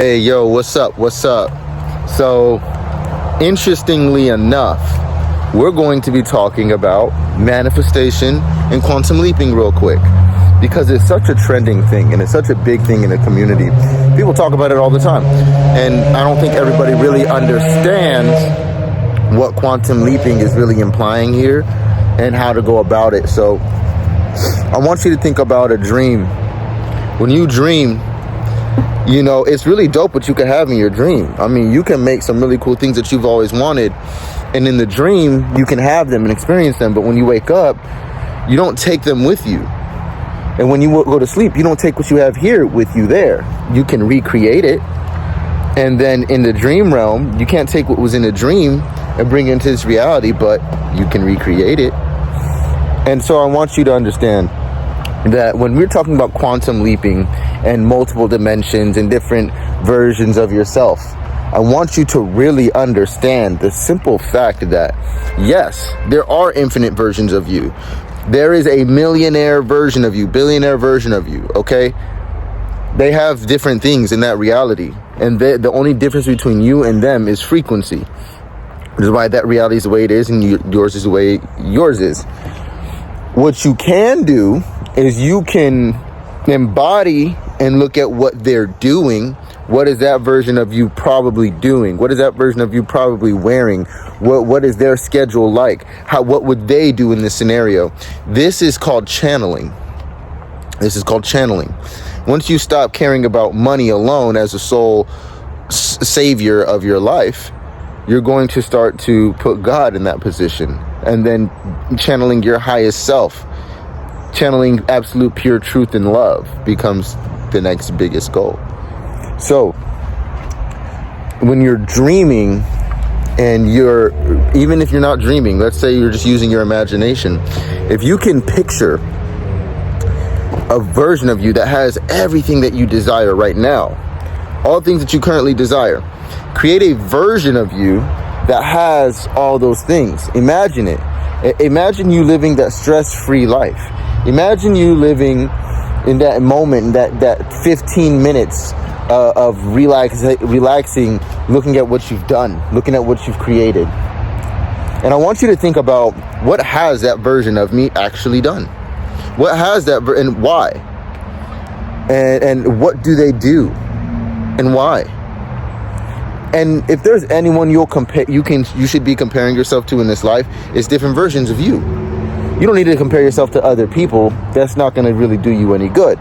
Hey, yo, what's up? What's up? So, interestingly enough, we're going to be talking about manifestation and quantum leaping real quick because it's such a trending thing and it's such a big thing in the community. People talk about it all the time, and I don't think everybody really understands what quantum leaping is really implying here and how to go about it. So, I want you to think about a dream. When you dream, you know, it's really dope what you can have in your dream. I mean, you can make some really cool things that you've always wanted. And in the dream, you can have them and experience them. But when you wake up, you don't take them with you. And when you go to sleep, you don't take what you have here with you there. You can recreate it. And then in the dream realm, you can't take what was in a dream and bring it into this reality, but you can recreate it. And so I want you to understand that when we're talking about quantum leaping and multiple dimensions and different versions of yourself, I want you to really understand the simple fact that, yes, there are infinite versions of you. There is a millionaire version of you, billionaire version of you, okay? They have different things in that reality. And the only difference between you and them is frequency. Which is why that reality is the way it is and yours is the way yours is. What you can do is you can embody and look at what they're doing. What is that version of you probably doing? What is that version of you probably wearing? What is their schedule like? What would they do in this scenario? This is called channeling. This is called channeling. Once you stop caring about money alone as a sole savior of your life, you're going to start to put God in that position, and then channeling your highest self, channeling absolute pure truth and love becomes the next biggest goal. So when you're dreaming, and even if you're not dreaming, let's say you're just using your imagination, if you can picture a version of you that has everything that you desire right now, all things that you currently desire, create a version of you that has all those things. Imagine it. Imagine you living that stress-free life. Imagine you living in that moment, that 15 minutes of relaxing, looking at what you've done, looking at what you've created. And I want you to think about, what has that version of me actually done? What has that, and why? And what do they do? And why? And if there's anyone you should be comparing yourself to in this life, it's different versions of you. You don't need to compare yourself to other people. That's not going to really do you any good,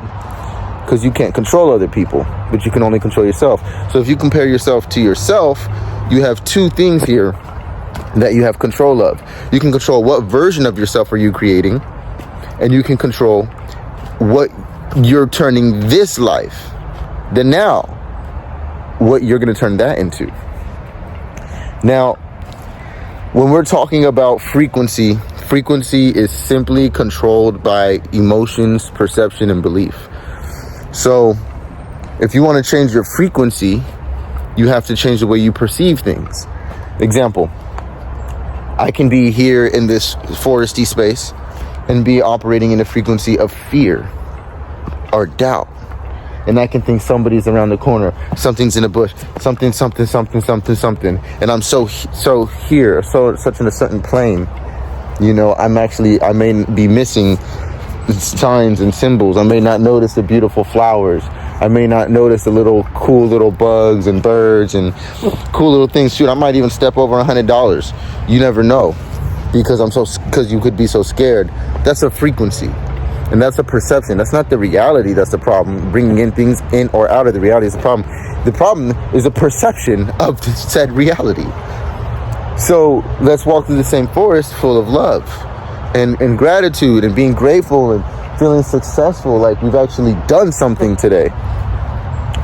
because you can't control other people, but you can only control yourself. So if you compare yourself to yourself, you have two things here that you have control of. You can control what version of yourself are you creating, and you can control what you're turning this life, the now, what you're going to turn that into. Now, when we're talking about frequency is simply controlled by emotions, perception, and belief. So if you want to change your frequency, you have to change the way you perceive things. Example, I can be here in this foresty space and be operating in a frequency of fear or doubt. And I can think somebody's around the corner, something's in a bush, something. And I'm so here, such in a certain plane. You know, I may be missing signs and symbols. I may not notice the beautiful flowers. I may not notice the cool little bugs and birds and cool little things. Shoot, I might even step over $100. You never know, because you could be so scared. That's a frequency. And that's a perception. That's not the reality. That's the problem. Bringing in things in or out of the reality is the problem. The problem is the perception of said reality. So let's walk through the same forest full of love and gratitude and being grateful and feeling successful, like we've actually done something today.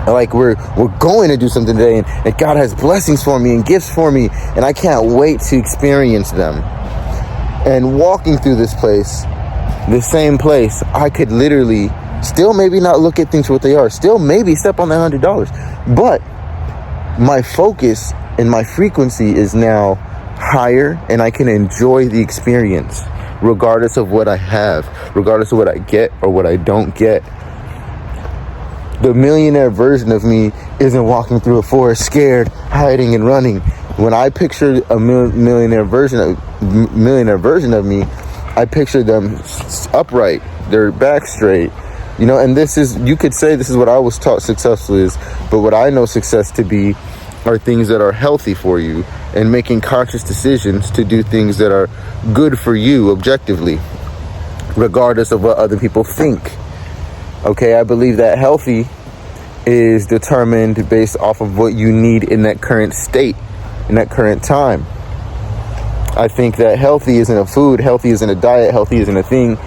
Like we're going to do something today, and God has blessings for me and gifts for me, and I can't wait to experience them. And walking through this place, the same place, I could literally still maybe not look at things for what they are, still maybe step on that $100, but my focus and my frequency is now higher, and I can enjoy the experience regardless of what I have, regardless of what I get or what I don't get. The millionaire version of me isn't walking through a forest scared, hiding and running. When I picture a millionaire version of me, I picture them upright, their back straight, you know. And this is, you could say this is what I was taught success is, but what I know success to be are things that are healthy for you and making conscious decisions to do things that are good for you objectively, regardless of what other people think. Okay, I believe that healthy is determined based off of what you need in that current state, in that current time. I think that healthy isn't a food, healthy isn't a diet, healthy isn't a thing.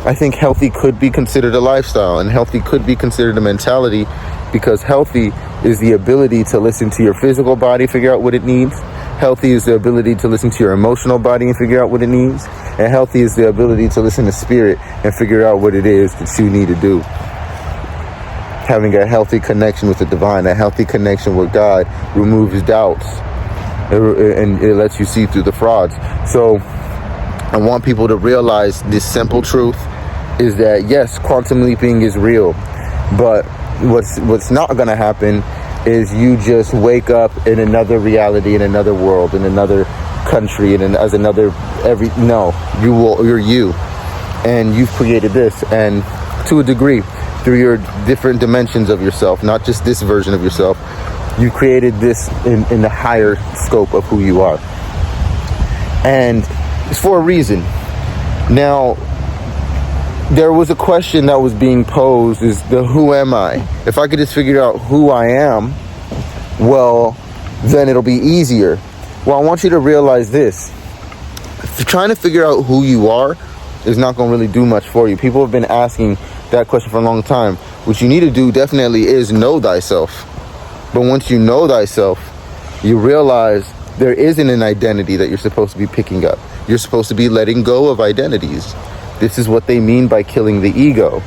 I think healthy could be considered a lifestyle, and healthy could be considered a mentality, because healthy is the ability to listen to your physical body, figure out what it needs. Healthy is the ability to listen to your emotional body and figure out what it needs. And healthy is the ability to listen to spirit and figure out what it is that you need to do. Having a healthy connection with the divine, a healthy connection with God, removes doubts and it lets you see through the frauds. So I want people to realize this simple truth is that yes, quantum leaping is real, but what's not going to happen is you just wake up in another reality, in another world, in another country, and as another you're you, and you've created this, and to a degree through your different dimensions of yourself, not just this version of yourself, you created this in the higher scope of who you are, and it's for a reason. Now, there was a question that was being posed, is the who am I? If I could just figure out who I am, well, then it'll be easier. Well, I want you to realize this. Trying to figure out who you are is not going to really do much for you. People have been asking that question for a long time. What you need to do definitely is know thyself. But once you know thyself, you realize there isn't an identity that you're supposed to be picking up. You're supposed to be letting go of identities. This is what they mean by killing the ego.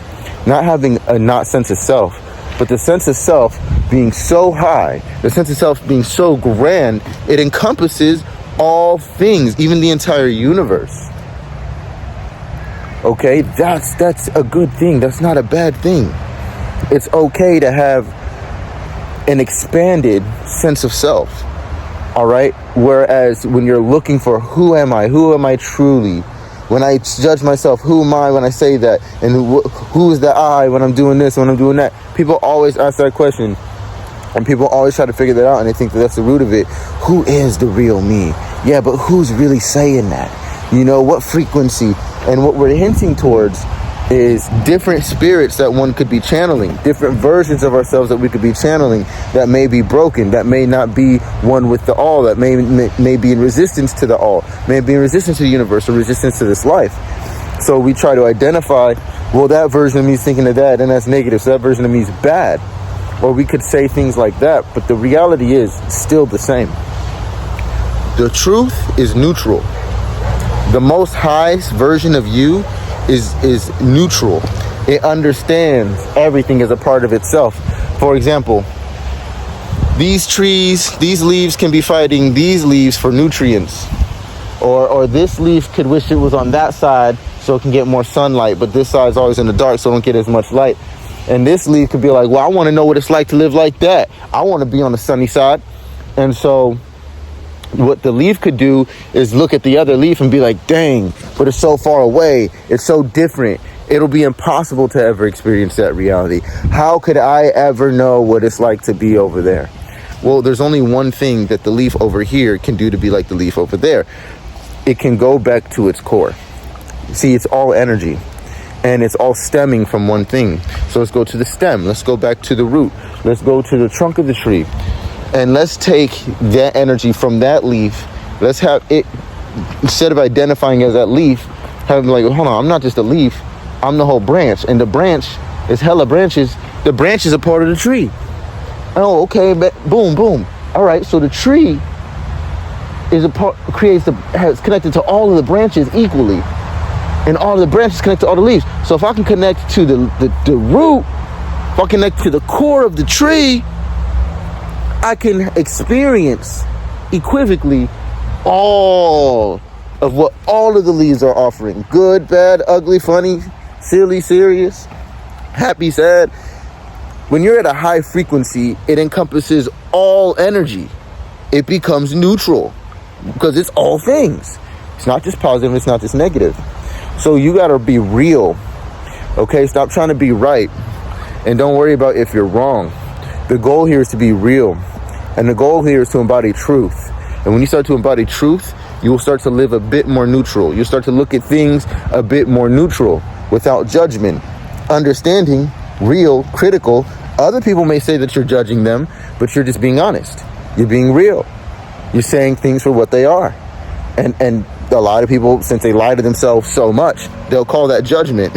Not having a not sense of self, but the sense of self being so high, the sense of self being so grand, it encompasses all things, even the entire universe. Okay, that's a good thing. That's not a bad thing. It's okay to have an expanded sense of self. All right? Whereas when you're looking for who am I truly? When I judge myself, who am I when I say that? And who is the I when I'm doing this, when I'm doing that? People always ask that question. And people always try to figure that out, and they think that that's the root of it. Who is the real me? Yeah, but who's really saying that? You know, what frequency? And what we're hinting towards is different spirits that one could be channeling, different versions of ourselves that we could be channeling that may be broken, that may not be one with the all, that may be in resistance to the all, may be in resistance to the universe or resistance to this life. So we try to identify, well, that version of me is thinking of that, and that's negative, so that version of me is bad. Or we could say things like that, but the reality is still the same. The truth is neutral. The most highest version of you is neutral. It understands everything as a part of itself. For example, these trees, these leaves can be fighting these leaves for nutrients. Or this leaf could wish it was on that side so it can get more sunlight, but this side's always in the dark so it don't get as much light. And this leaf could be like, well, I want to know what it's like to live like that. I want to be on the sunny side. And so what the leaf could do is look at the other leaf and be like, dang, but it's so far away. It's so different. It'll be impossible to ever experience that reality. How could I ever know what it's like to be over there? Well, there's only one thing that the leaf over here can do to be like the leaf over there. It can go back to its core. See, it's all energy. And it's all stemming from one thing. So let's go to the stem. Let's go back to the root. Let's go to the trunk of the tree. And let's take that energy from that leaf. Let's have it, instead of identifying as that leaf, have like, hold on, I'm not just a leaf. I'm the whole branch. And the branch is hella branches. The branch is a part of the tree. Oh, okay, but boom, boom. All right, so the tree is a part, has connected to all of the branches equally. And all the branches connect to all the leaves. So if I can connect to the root, if I connect to the core of the tree, I can experience equivocally all of what all of the leaves are offering. Good, bad, ugly, funny, silly, serious, happy, sad. when you're at a high frequency, it encompasses all energy. It becomes neutral because it's all things. It's not just positive, it's not just negative. So you got to be real. Okay, stop trying to be right. And don't worry about if you're wrong. The goal here is to be real. And the goal here is to embody truth. And when you start to embody truth, you will start to live a bit more neutral. You'll start to look at things a bit more neutral, without judgment, understanding, real, critical. Other people may say that you're judging them, but you're just being honest. You're being real. You're saying things for what they are. And a lot of people, since they lie to themselves so much, they'll call that judgment,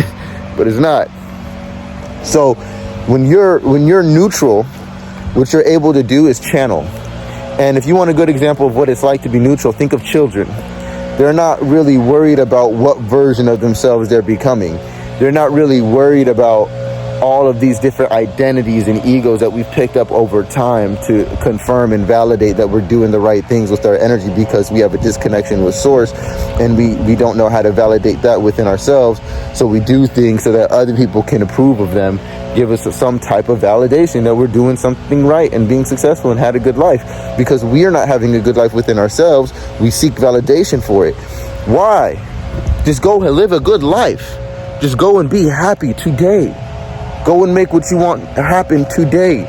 but it's not. So when you're neutral, what you're able to do is channel. And if you want a good example of what it's like to be neutral, think of children. They're not really worried about what version of themselves they're becoming. They're not really worried about all of these different identities and egos that we've picked up over time to confirm and validate that we're doing the right things with our energy, because we have a disconnection with source and we don't know how to validate that within ourselves. So we do things so that other people can approve of them, give us some type of validation that we're doing something right and being successful and had a good life. Because we are not having a good life within ourselves, we seek validation for it. Why? Just go and live a good life. Just go and be happy today. Go and make what you want to happen today.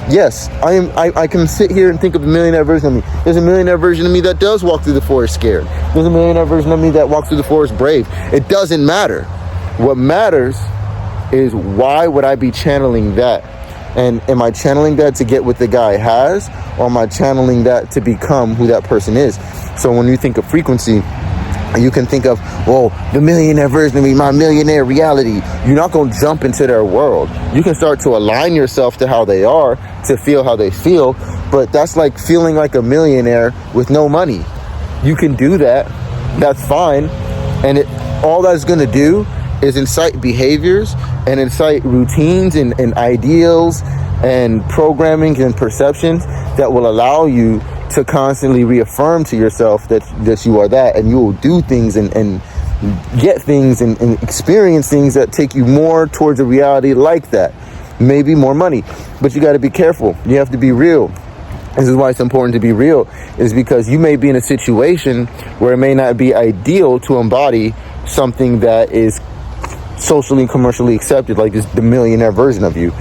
Yes, I can sit here and think of a millionaire version of me. There's a millionaire version of me that does walk through the forest scared. There's a millionaire version of me that walks through the forest brave. It doesn't matter. What matters is, why would I be channeling that? And am I channeling that to get what the guy has, or am I channeling that to become who that person is? So when you think of frequency, you can think of, well, the millionaire version of me, my millionaire reality. You're not going to jump into their world. You can start to align yourself to how they are, to feel how they feel. But that's like feeling like a millionaire with no money. You can do that. That's fine. And all that's going to do is incite behaviors and incite routines and ideals and programming and perceptions that will allow you to constantly reaffirm to yourself that you are that, and you will do things and get things and experience things that take you more towards a reality like that. Maybe more money, but you got to be careful. You have to be real. This is why it's important to be real, is because you may be in a situation where it may not be ideal to embody something that is socially and commercially accepted, like the millionaire version of you.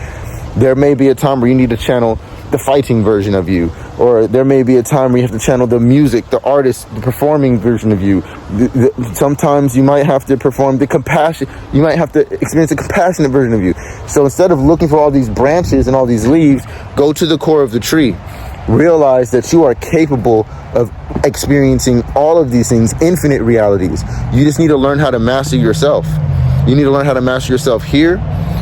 There may be a time where you need to channel the fighting version of you, or there may be a time where you have to channel the music, the artist, the performing version of you. Sometimes you might have to perform the compassion, you might have to experience a compassionate version of you. So instead of looking for all these branches and all these leaves, go to the core of the tree. Realize that you are capable of experiencing all of these things, infinite realities. You just need to learn how to master yourself. You need to learn how to master yourself here.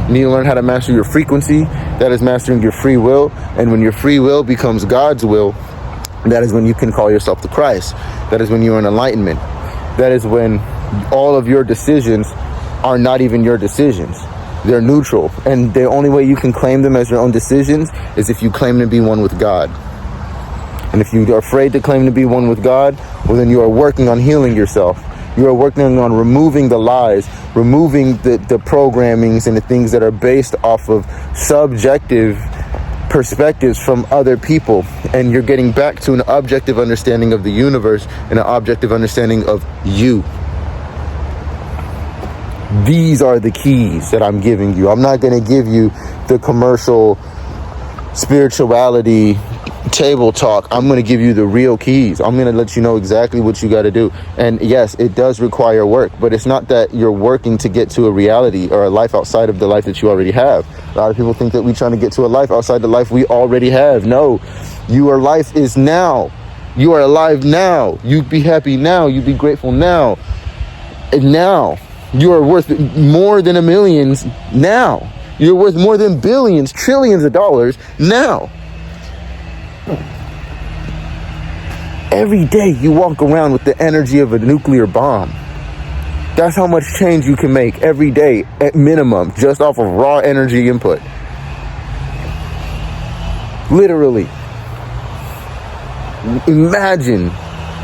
You need to learn how to master your frequency. That is mastering your free will. And when your free will becomes God's will, that is when you can call yourself the Christ. That is when you're in enlightenment. That is when all of your decisions are not even your decisions. They're neutral. And the only way you can claim them as your own decisions is if you claim to be one with God. And if you are afraid to claim to be one with God, well, then you are working on healing yourself. You are working on removing the lies, removing the programmings and the things that are based off of subjective perspectives from other people. And you're getting back to an objective understanding of the universe and an objective understanding of you. These are the keys that I'm giving you. I'm not going to give you the commercial spirituality table talk. I'm going to give you the real keys. I'm going to let you know exactly what you got to do. And yes, it does require work, but it's not that you're working to get to a reality or a life outside of the life that you already have. A lot of people think that we're trying to get to a life outside the life we already have. No, your life is now. You are alive now. You be happy now. You be grateful now. And now you are worth more than a millions now. You're worth more than billions, trillions of dollars now. Every day you walk around with the energy of a nuclear bomb. That's how much change you can make every day at minimum, just off of raw energy input. Literally. Imagine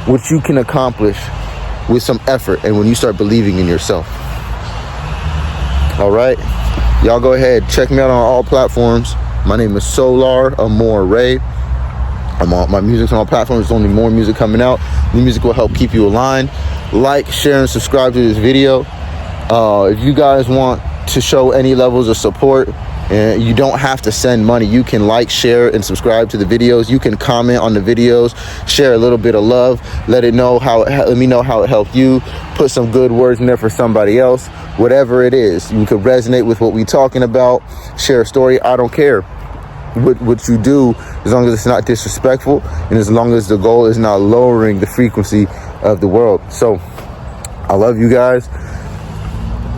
what you can accomplish with some effort and when you start believing in yourself. All right? Y'all go ahead, check me out on all platforms. My name is Soular Amore Ray. My music's on all platforms. There's only more music coming out. New music will help keep you aligned. Like, share, and subscribe to this video. If you guys want to show any levels of support, and you don't have to send money, you can like, share, and subscribe to the videos. You can comment on the videos, share a little bit of love, let me know how it helped you. Put some good words in there for somebody else. Whatever it is, you could resonate with what we're talking about. Share a story. I don't care what you do, as long as it's not disrespectful and as long as the goal is not lowering the frequency of the world. So I love you guys.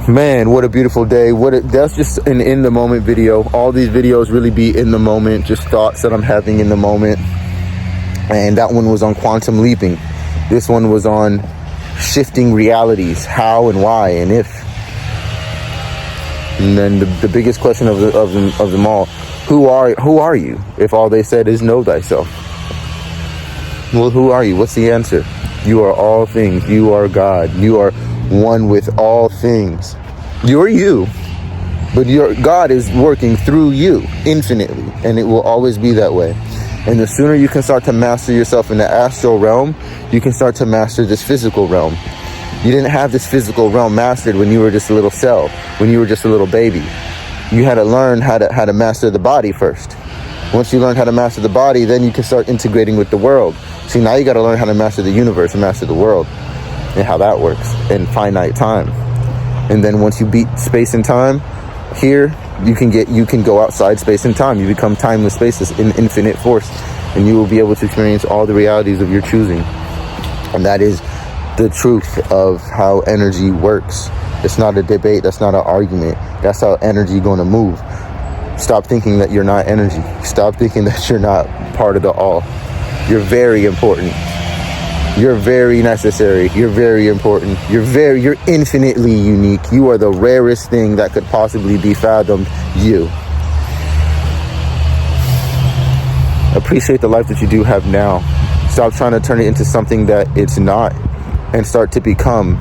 Man, what a beautiful day. That's just an in the moment video. All these videos really be in the moment, just thoughts that I'm having in the moment. And that one was on quantum leaping. This one was on shifting realities, how and why and if. And then the biggest question of them all, who are you if all they said is know thyself? Well, who are you? What's the answer? You are all things. You are God. You are one with all things. You're you, but your God is working through you infinitely, and it will always be that way. And the sooner you can start to master yourself in the astral realm, you can start to master this physical realm. You didn't have this physical realm mastered when you were just a little cell, when you were just a little baby. You had to learn how to master the body first. Once you learn how to master the body, then you can start integrating with the world. See, now you got to learn how to master the universe and master the world and how that works in finite time. And then once you beat space and time here, you can go outside space and time. You become timeless spaces in infinite force, and you will be able to experience all the realities of your choosing. And that is the truth of how energy works. It's not a debate. That's not an argument. That's how energy going to move. Stop thinking that you're not energy. Stop thinking that you're not part of the all. You're very important. You're very necessary. You're very important. You're infinitely unique. You are the rarest thing that could possibly be fathomed. You. Appreciate the life that you do have now. Stop trying to turn it into something that it's not, and start to become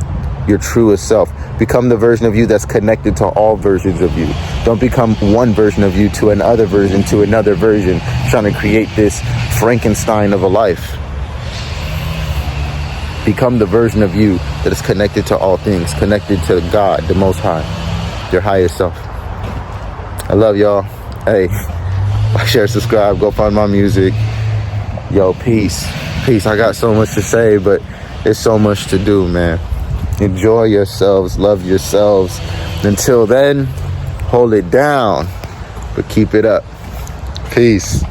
your truest self. Become the version of you that's connected to all versions of you. Don't become one version of you to another version, trying to create this Frankenstein of a life. Become the version of you that is connected to all things, connected to God, the Most High, your highest self. I love y'all. Hey, like, share, subscribe, go find my music. Yo, peace. Peace. I got so much to say, but there's so much to do, man. Enjoy yourselves, love yourselves. Until then, hold it down, but keep it up. Peace.